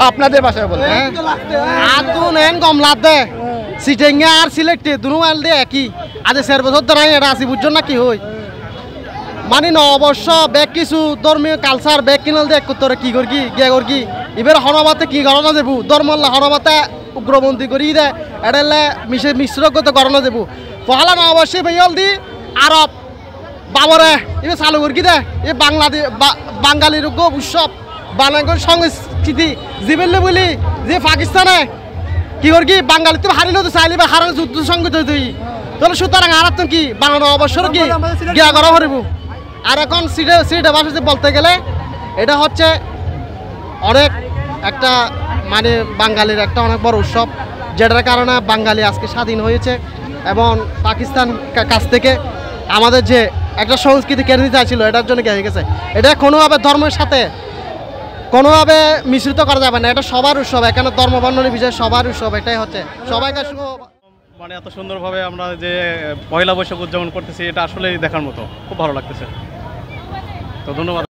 আপনাদের ভাষায় বলে আতুন এন কম লাভ দে সিটেঙ্গে আর সিলেক্টে দুনো মাল দে একই আজ 4 বছর ধরে এটা আসি বুঝছো না কি হই মানে ন অবশ্য ব্যাগ কিছু ধর্মীয় কালচার ব্যাগ কিনল দে তোরা কি করকি গিয়া করকি এবার হরবাতে কি গণনা দেবু ধর্মল্লা হরবাতে উগ্রপন্থী করি দে এডালে মিশ্রগত গণনা দেবু পহলা ন অবশ্যই ভাইয়াল দি আরব বাবরে এবার চালু করকি দে এ বাংলাদেশ বাঙালির উৎসব বাংলার সংস্কৃতি জিবেলে বলি যে পাকিস্তানে কি করকি বাঙালি তুমি হারিলেও তো চাইলি বা হারানো যুদ্ধ সংগত তুই তাহলে সুতরাং আর কি বাংলা অবসর কি গিয়া করা হরিব আর এখন সিটে ভাষাতে বলতে গেলে এটা হচ্ছে অনেক একটা মানে বাঙালির একটা অনেক বড় উৎসব যেটার কারণে বাঙালি আজকে স্বাধীন হয়েছে এবং পাকিস্তান কাছ থেকে আমাদের যে একটা সংস্কৃতি কেড়ে নিতে চাইছিল এটার জন্য হয়ে গেছে এটা কোনোভাবে ধর্মের সাথে কোনোভাবে মিশ্রিত করা যাবে না এটা সবার উৎসব এখানে ধর্ম বর্ণনের বিষয় সবার উৎসব এটাই হচ্ছে সবাইকে মানে এত সুন্দরভাবে আমরা যে পয়লা বৈশাখ উদযাপন করতেছি এটা আসলেই দেখার মতো খুব ভালো লাগতেছে তো ধন্যবাদ